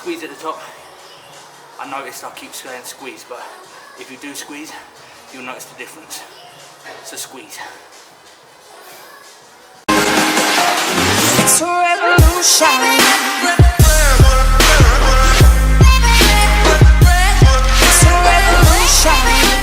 squeeze at the top. I noticed I keep saying squeeze, but if you do squeeze, you'll notice the difference. So squeeze. It's a revolution. It's a revolution.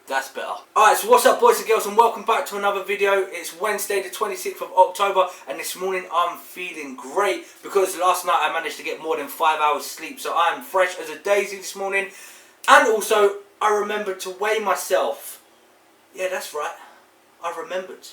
That's better. Alright, so what's up boys and girls, and welcome back to another video. It's Wednesday the 26th of October, and this morning I'm feeling great because last night I managed to get more than 5 hours sleep, so I am fresh as a daisy this morning. And also I remembered to weigh myself. Yeah, that's right, I remembered.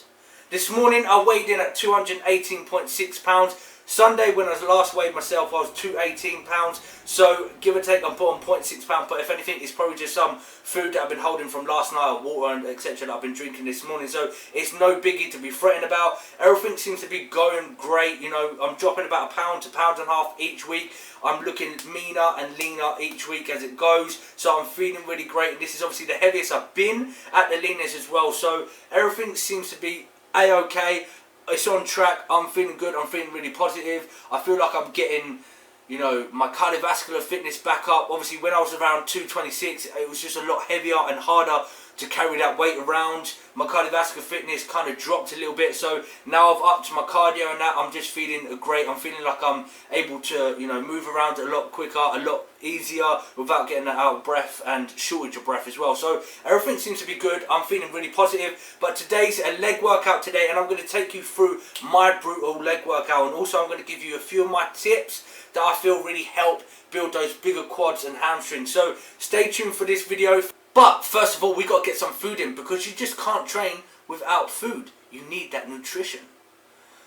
This morning I weighed in at 218.6 pounds. Sunday when I last weighed myself I was 218 pounds, so give or take I'm put on 0.6 pounds, but if anything it's probably just some food that I've been holding from last night, or water and etc. that I've been drinking this morning, so it's no biggie to be fretting about. Everything seems to be going great, you know. I'm dropping about £1 to £1.5 each week. I'm looking meaner and leaner each week as it goes, so I'm feeling really great. This is obviously the heaviest I've been at the leanness as well, so everything seems to be a-okay. It's on track. I'm feeling good. I'm feeling really positive. I feel like I'm getting, you know, my cardiovascular fitness back up. Obviously when I was around 226 it was just a lot heavier and harder to carry that weight around. My cardiovascular fitness kind of dropped a little bit, so now I've upped my cardio and that. I'm just feeling great. I'm feeling like I'm able to, you know, move around a lot quicker, a lot easier without getting that out of breath and shortage of breath as well. So everything seems to be good. I'm feeling really positive. But today's a leg workout today, and I'm going to take you through my brutal leg workout, and also I'm going to give you a few of my tips that I feel really help build those bigger quads and hamstrings. So stay tuned for this video. But first of all, we got to get some food in, because you just can't train without food. You need that nutrition.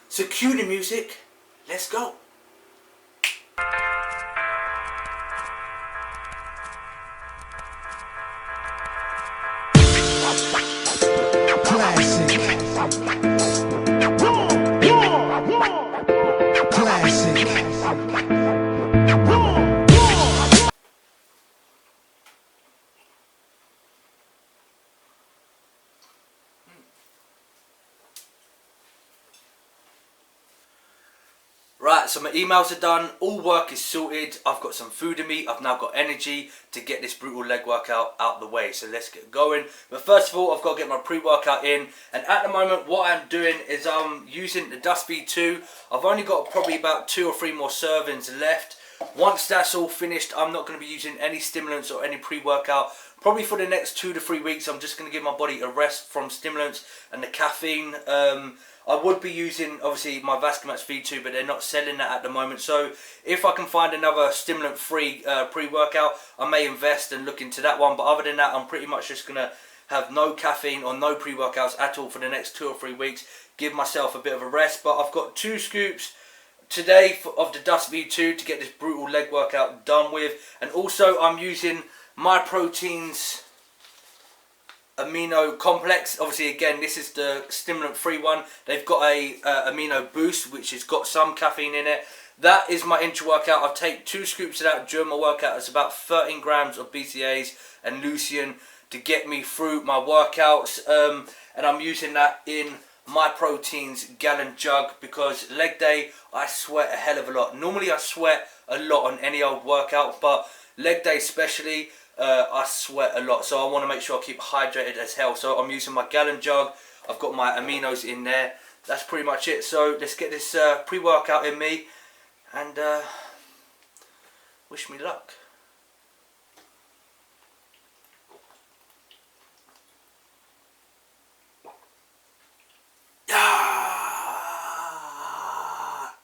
So cue the music. Let's go. Classic. Right, so my emails are done, all work is sorted, I've got some food in me, I've now got energy to get this brutal leg workout out the way, so let's get going. But first of all, I've got to get my pre-workout in, and at the moment what I'm doing is I'm using the Dust V2. I've only got probably about 2 or 3 more servings left. Once that's all finished, I'm not going to be using any stimulants or any pre-workout. Probably for the next 2 to 3 weeks, I'm just going to give my body a rest from stimulants and the caffeine. I would be using, obviously, my Vascomax V2, but they're not selling that at the moment. So if I can find another stimulant-free pre-workout, I may invest and look into that one. But other than that, I'm pretty much just going to have no caffeine or no pre-workouts at all for the next 2 or 3 weeks. Give myself a bit of a rest. But I've got 2 scoops today of the Dust V2 to get this brutal leg workout done with. And also, I'm using My Protein's amino complex. Obviously again, this is the stimulant free one. They've got a amino boost which has got some caffeine in it. That is my intra workout. I'll take 2 scoops of that during my workout. It's about 13 grams of BCAAs and leucine to get me through my workouts, and I'm using that in My Protein's gallon jug, because leg day I sweat a hell of a lot. Normally I sweat a lot on any old workout, but leg day especially, I sweat a lot, so I want to make sure I keep hydrated as hell. So I'm using my gallon jug. I've got my aminos in there. That's pretty much it. So let's get this pre-workout in me, and wish me luck.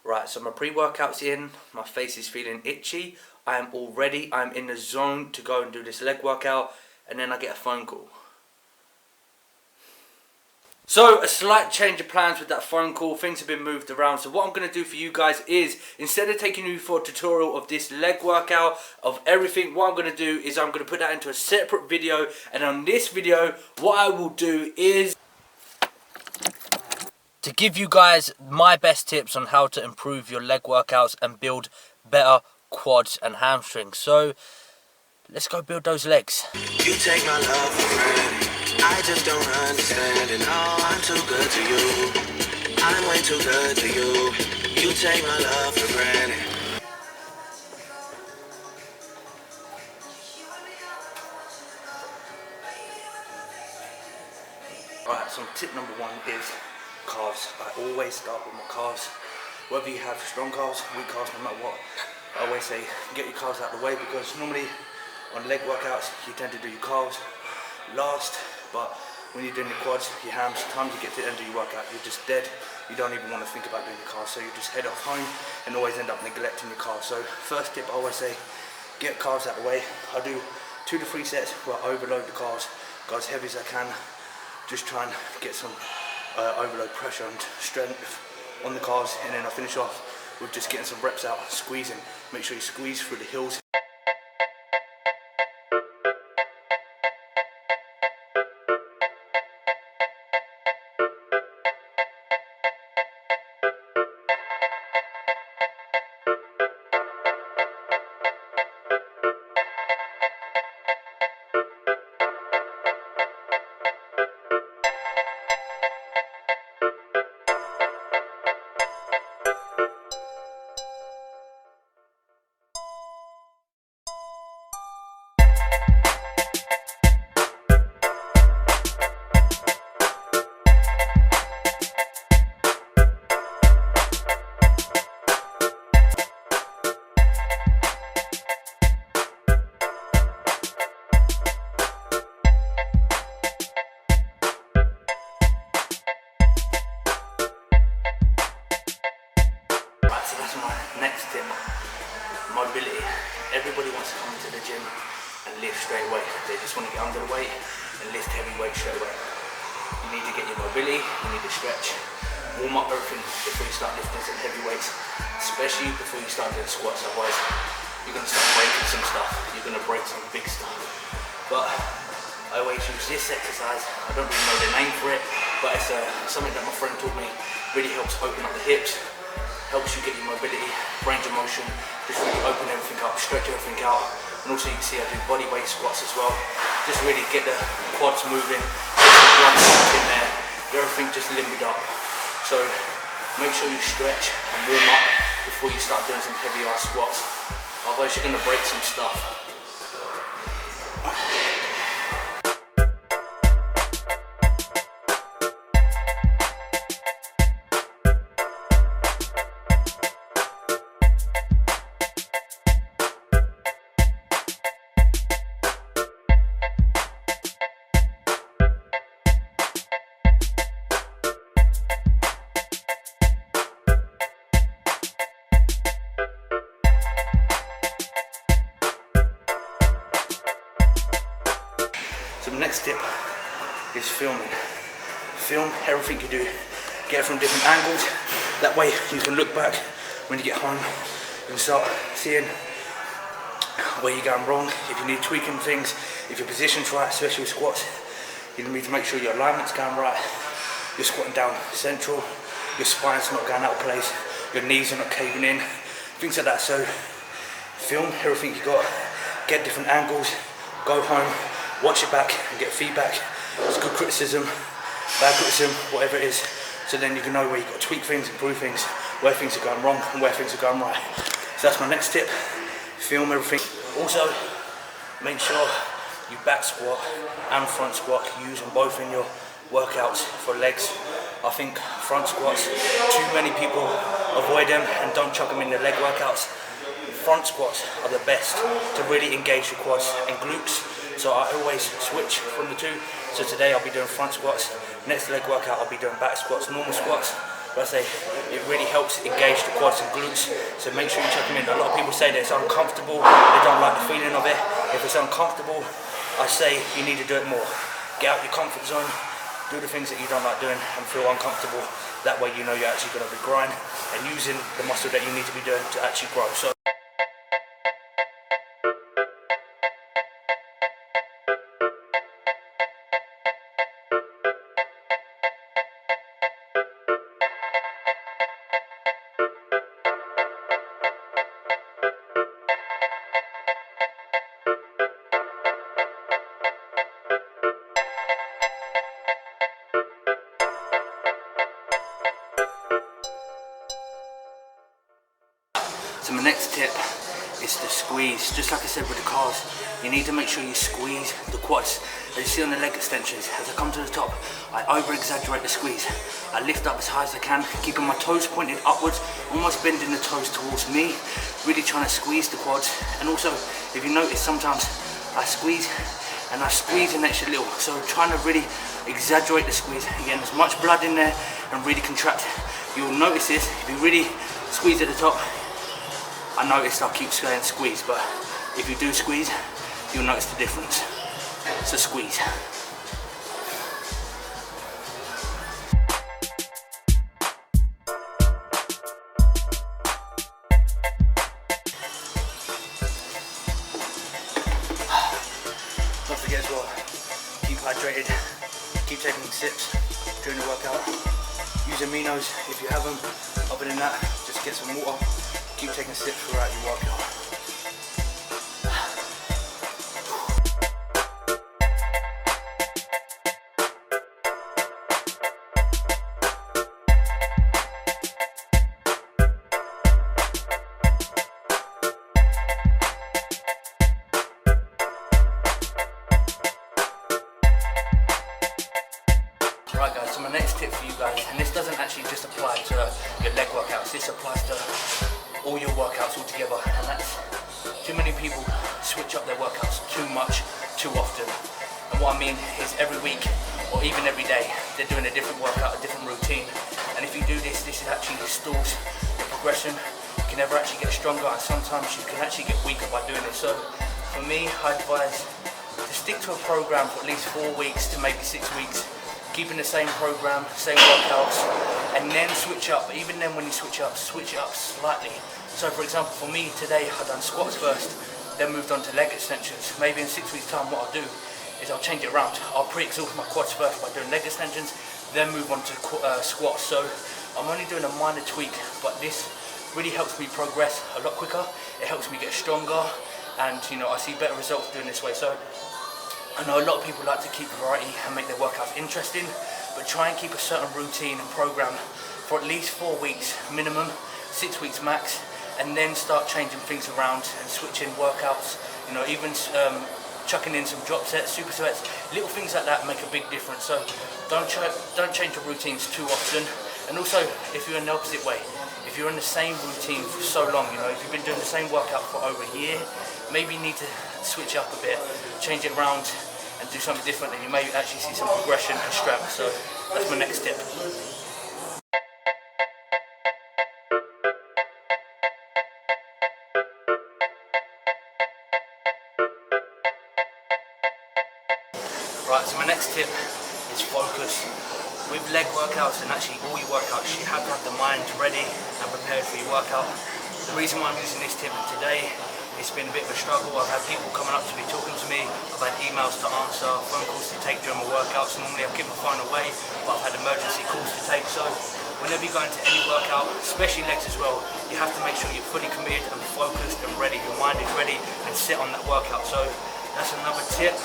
Right, so my pre-workout's in, my face is feeling itchy, I am all ready, I'm in the zone to go and do this leg workout, and then I get a phone call. So, a slight change of plans with that phone call. Things have been moved around. So what I'm going to do for you guys is, instead of taking you for a tutorial of this leg workout, of everything, what I'm going to do is I'm going to put that into a separate video. And on this video, what I will do is to give you guys my best tips on how to improve your leg workouts and build better quads and hamstrings. So, let's go build those legs. You take my love for granted. I just don't understand it. No, I'm too good to you. I'm way too good to you. You take my love for granted. Alright, so tip number one is calves. I always start with my calves. Whether you have strong calves, weak calves, no matter what, I always say get your calves out of the way, because normally on leg workouts you tend to do your calves last, but when you're doing your quads, your hams, time you get to the end of your workout, you're just dead. You don't even want to think about doing your calves, so you just head off home and always end up neglecting your calves. So first tip, I always say get calves out of the way. I do 2 to 3 sets where I overload the calves, go as heavy as I can, just try and get some overload pressure and strength on the calves, and then I finish off with just getting some reps out, squeezing. Make sure you squeeze through the heels. So that's my next tip, mobility. Everybody wants to come into the gym and lift straight away. They just want to get under the weight and lift heavy weight straight away. You need to get your mobility, you need to stretch, warm up everything before you start lifting some heavy weights, especially before you start doing squats. Otherwise, you're going to start breaking some stuff, you're going to break some big stuff. But I always use this exercise. I don't really know the name for it, but it's something that my friend taught me. Really helps open up the hips, helps you get your mobility, range of motion, just really open everything up, stretch everything out. And also you can see I do body weight squats as well. Just really get the quads moving, get the blood in there, get everything just limbered up. So make sure you stretch and warm up before you start doing some heavy ass squats. Otherwise you're going to break some stuff. So the next tip is filming. Film everything you do. Get it from different angles. That way you can look back when you get home. You can start seeing where you're going wrong. If you need tweaking things, if your position's right, especially with squats, you need to make sure your alignment's going right. You're squatting down central. Your spine's not going out of place. Your knees are not caving in. Things like that. So film everything you got. Get different angles. Go home. Watch it back and get feedback. It's good criticism, bad criticism, whatever it is. So then you can know where you've got to tweak things, improve things, where things are going wrong and where things are going right. So that's my next tip. Film everything. Also, make sure you back squat and front squat, use them both in your workouts for legs. I think front squats, too many people avoid them and don't chuck them in their leg workouts. Front squats are the best to really engage your quads and glutes. So I always switch from the two. So today I'll be doing front squats. Next leg workout I'll be doing back squats, normal squats. But I say it really helps engage the quads and glutes. So make sure you check them in. A lot of people say that it's uncomfortable. They don't like the feeling of it. If it's uncomfortable, I say you need to do it more. Get out your comfort zone. do the things that you don't like doing and feel uncomfortable. That way you know you're actually going to be growing and using the muscle that you need to be doing to actually grow. So So my next tip is to squeeze. Just like I said with the calves, you need to make sure you squeeze the quads. As you see on the leg extensions, as I come to the top, I over-exaggerate the squeeze. I lift up as high as I can, keeping my toes pointed upwards, almost bending the toes towards me, really trying to squeeze the quads. And also, if you notice, sometimes I squeeze and I squeeze an extra little. So trying to really exaggerate the squeeze. Again, there's much blood in there and really contract. You'll notice this, if you really squeeze at the top, I noticed I'll keep saying squeeze, but if you do squeeze, you'll notice the difference. So squeeze. Don't forget as well, keep hydrated, keep taking sips during the workout. Use aminos if you have them. Other than that, just get some water. Keep taking sips throughout your workout. Right guys, so my next tip for you guys, and this doesn't actually just apply to your leg workouts, this applies to all your workouts all together, and that's too many people switch up their workouts too much, too often. And what I mean is every week or even every day they're doing a different workout, a different routine, and if you do this, this actually stalls the progression. You can never actually get stronger, and sometimes you can actually get weaker by doing this. So for me, I advise to stick to a program for at least 4 weeks to maybe 6 weeks, keeping the same program, same workouts, and then switch up. But even then, when you switch it up slightly. So for example, for me today, I've done squats first, then moved on to leg extensions. Maybe in 6 weeks time, what I'll do is I'll change it around. I'll pre-exhaust my quads first by doing leg extensions, then move on to squats. So I'm only doing a minor tweak, but this really helps me progress a lot quicker. It helps me get stronger, and you know, I see better results doing this way. So I know a lot of people like to keep variety and make their workouts interesting, but try and keep a certain routine and program for at least 4 weeks minimum, 6 weeks max, and then start changing things around and switching workouts. You know, even chucking in some drop sets, super sets, little things like that make a big difference. So don't change your routines too often. And also, if you're in the opposite way, if you're in the same routine for so long, you know, if you've been doing the same workout for over a year, maybe you need to switch up a bit, change it around, and do something different, and you may actually see some progression and strength. So that's my next tip. Right, so my next tip is focus. With leg workouts and actually all your workouts, you have to have the mind ready and prepared for your workout. The reason why I'm using this tip today, it's been a bit of a struggle. I've had people coming up to me, talking to me. I've had emails to answer, phone calls to take during my workouts. Normally I keep my phone away, but I've had emergency calls to take. So whenever you go into any workout, especially legs as well, you have to make sure you're fully committed and focused and ready. Your mind is ready and set on that workout. So that's another tip.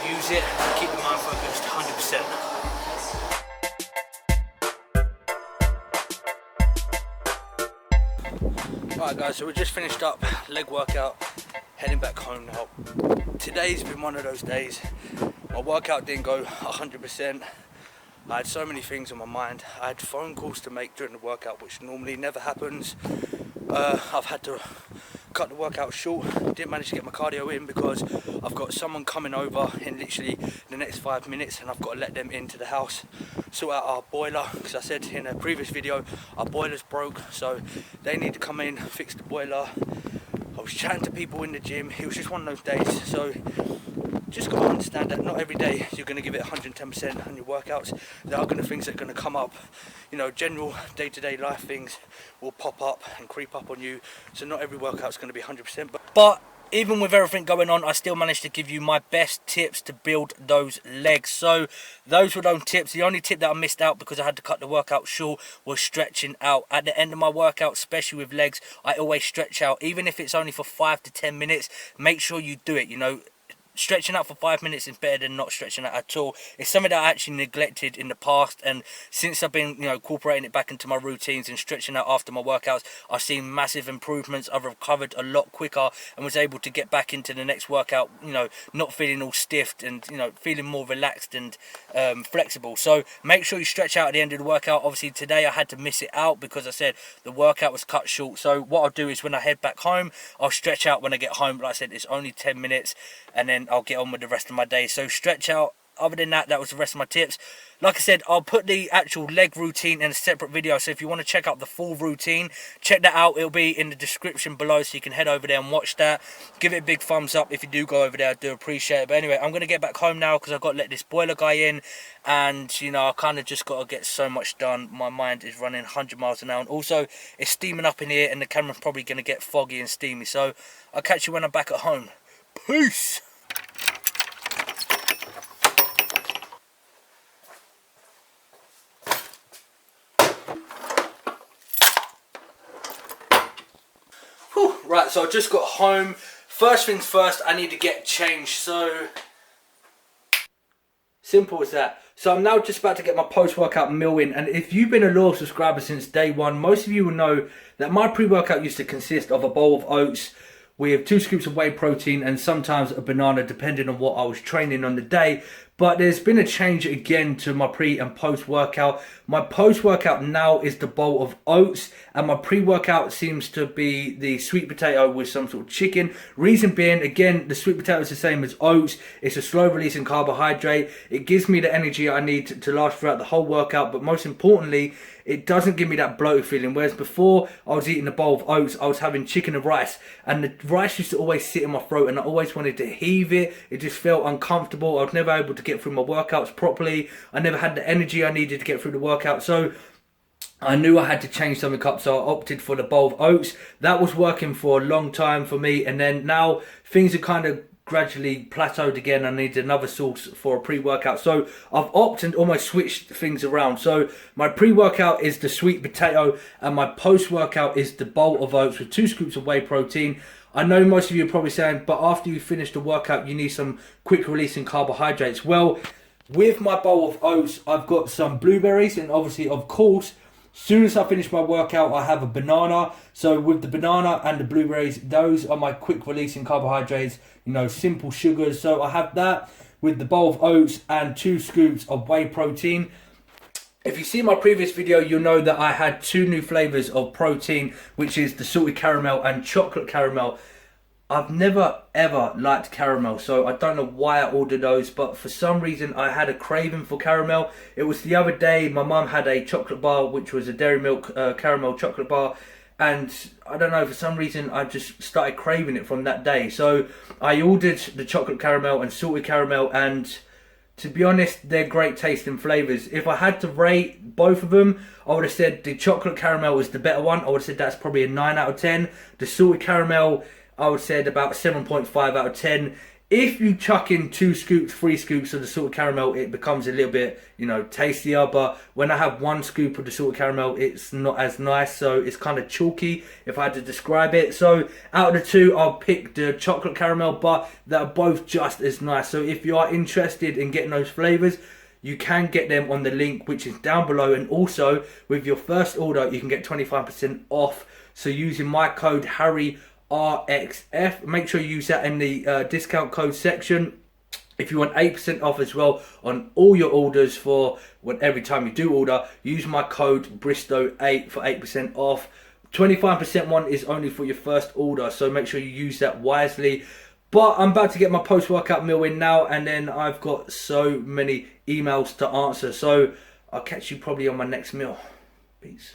Use it, keep your mind focused 100%. Alright guys, so we just finished up leg workout, heading back home now. Today's been one of those days. My workout didn't go 100%. I had so many things on my mind. I had phone calls to make during the workout, which normally never happens. I've had to cut the workout short. Didn't manage to get my cardio in because I've got someone coming over in literally the next 5 minutes, and I've got to let them into the house, sort out our boiler, because I said in a previous video our boiler's broke, so they need to come in, fix the boiler. I'll was chatting to people in the gym. It was just one of those days. So just got to understand that not every day you're going to give it 110% on your workouts. There are going to things that are going to come up. You know, general day-to-day life things will pop up and creep up on you. So not every workout's going to be 100%. But even with everything going on, I still managed to give you my best tips to build those legs. So those were those tips. The only tip that I missed out because I had to cut the workout short was stretching out. At the end of my workout, especially with legs, I always stretch out. Even if it's only for 5 to 10 minutes, make sure you do it. You know, stretching out for 5 minutes is better than not stretching out at all. It's something that I actually neglected in the past, and since I've been, you know, incorporating it back into my routines and stretching out after my workouts, I've seen massive improvements. I've recovered a lot quicker and was able to get back into the next workout, you know, not feeling all stiffed and, you know, feeling more relaxed and flexible. So make sure you stretch out at the end of the workout. Obviously today I had to miss it out because I said the workout was cut short. So what I'll do is when I head back home, I'll stretch out when I get home. Like I said, it's only 10 minutes and then I'll get on with the rest of my day. So stretch out. Other than that, that was the rest of my tips. Like I said, I'll put the actual leg routine in a separate video. So if you want to check out the full routine, check that out. It'll be in the description below, so you can head over there and watch that. Give it a big thumbs up if you do go over there. I do appreciate it. But anyway, I'm going to get back home now because I've got to let this boiler guy in. And, you know, I kind of just got to get so much done. My mind is running 100 miles an hour. And also, it's steaming up in here and the camera's probably going to get foggy and steamy. So I'll catch you when I'm back at home. Peace! Right, so I just got home. First things first, I need to get changed. So simple as that. So I'm now just about to get my post-workout meal in. And if you've been a loyal subscriber since day one, most of you will know that my pre-workout used to consist of a bowl of oats with 2 scoops of whey protein and sometimes a banana, depending on what I was training on the day. But there's been a change again to my pre and post workout. My post workout now is the bowl of oats, and my pre workout seems to be the sweet potato with some sort of chicken. Reason being, again, the sweet potato is the same as oats. It's a slow releasing carbohydrate. It gives me the energy I need to last throughout the whole workout, but most importantly, it doesn't give me that bloated feeling. Whereas before I was eating a bowl of oats, I was having chicken and rice, and the rice used to always sit in my throat and I always wanted to heave it. It just felt uncomfortable. I was never able to get through my workouts properly. I never had the energy I needed to get through the workout. So I knew I had to change something up, so I opted for the bowl of oats. That was working for a long time for me, and then now things are kind of gradually plateaued again. I need another source for a pre-workout, so I've opted and almost switched things around. So my pre-workout is the sweet potato and my post-workout is the bowl of oats with 2 scoops of whey protein. I know most of you are probably saying, but after you finish the workout you need some quick releasing carbohydrates. Well, with my bowl of oats I've got some blueberries, and obviously of course as soon as I finish my workout, I have a banana. So with the banana and the blueberries, those are my quick releasing carbohydrates, you know, simple sugars. So I have that with the bowl of oats and 2 scoops of whey protein. If you see my previous video, you'll know that I had 2 new flavors of protein, which is the salted caramel and chocolate caramel. I've never ever liked caramel, so I don't know why I ordered those, but for some reason I had a craving for caramel. It was the other day, my mum had a chocolate bar, which was a Dairy Milk caramel chocolate bar, and I don't know, for some reason I just started craving it from that day. So I ordered the chocolate caramel and salted caramel, and to be honest, they're great tasting flavours. If I had to rate both of them, I would have said the chocolate caramel was the better one. I would have said that's probably a 9 out of 10. The salted caramel, I would say about 7.5 out of 10. If you chuck in 2 scoops, 3 scoops of the salted caramel, it becomes a little bit, you know, tastier. But when I have 1 scoop of the salted caramel, it's not as nice. So it's kind of chalky if I had to describe it. So out of the 2, I'll pick the chocolate caramel, but they're both just as nice. So if you are interested in getting those flavours, you can get them on the link which is down below. And also with your first order, you can get 25% off. So using my code HARRYRXF, make sure you use that in the discount code section. If you want 8% off as well on all your orders for every time you do order, use my code BRISTO8 for 8% off. 25% one is only for your first order, so make sure you use that wisely. But I'm about to get my post-workout meal in now, and then I've got so many emails to answer. So I'll catch you probably on my next meal. Peace.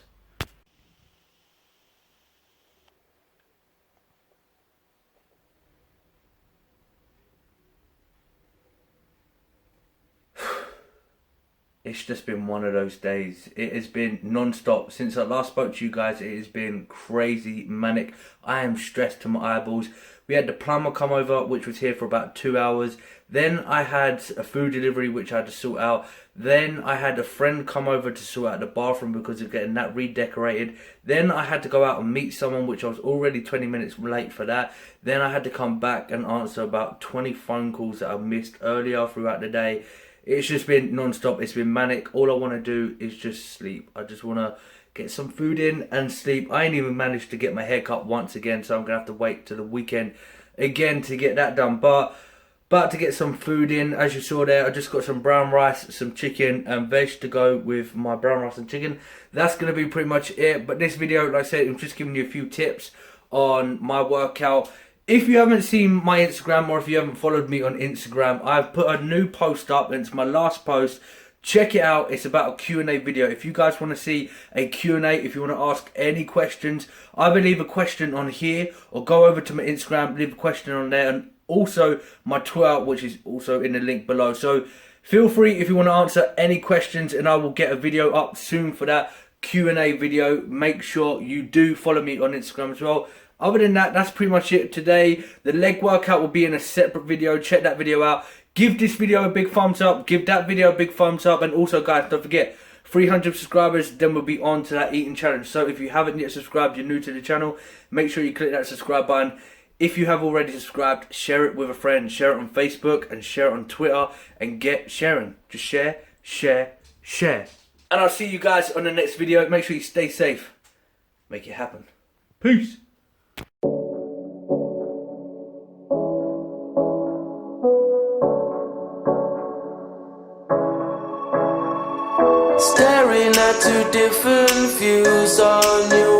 it's just been one of those days. It has been non-stop. Since I last spoke to you guys, it has been crazy manic. I am stressed to my eyeballs. We had the plumber come over, which was here for about 2 hours. Then I had a food delivery, which I had to sort out. Then I had a friend come over to sort out the bathroom because of getting that redecorated. Then I had to go out and meet someone, which I was already 20 minutes late for that. Then I had to come back and answer about 20 phone calls that I missed earlier throughout the day. It's just been non-stop. It's been manic. All I want to do is just sleep. I just want to get some food in and sleep. I ain't even managed to get my hair cut once again, so I'm going to have to wait till the weekend again to get that done. But about to get some food in. As you saw there, I just got some brown rice, some chicken and veg to go with my brown rice and chicken. That's going to be pretty much it. But this video, like I said, I'm just giving you a few tips on my workout. If you haven't seen my Instagram, or if you haven't followed me on Instagram, I've put a new post up, and it's my last post. Check it out. It's about a Q&A video. If you guys want to see a Q&A, if you want to ask any questions, either leave a question on here or go over to my Instagram, leave a question on there, and also my Twitter, which is also in the link below. So feel free if you want to answer any questions, and I will get a video up soon for that Q&A video. Make sure you do follow me on Instagram as well. Other than that, that's pretty much it today. The leg workout will be in a separate video. Check that video out. Give this video a big thumbs up. Give that video a big thumbs up. And also, guys, don't forget, 300 subscribers, then we'll be on to that eating challenge. So if you haven't yet subscribed, you're new to the channel, make sure you click that subscribe button. If you have already subscribed, share it with a friend. Share it on Facebook and share it on Twitter. And get sharing. Just share, share, share. And I'll see you guys on the next video. Make sure you stay safe. Make it happen. Peace. Staring at two different views on you.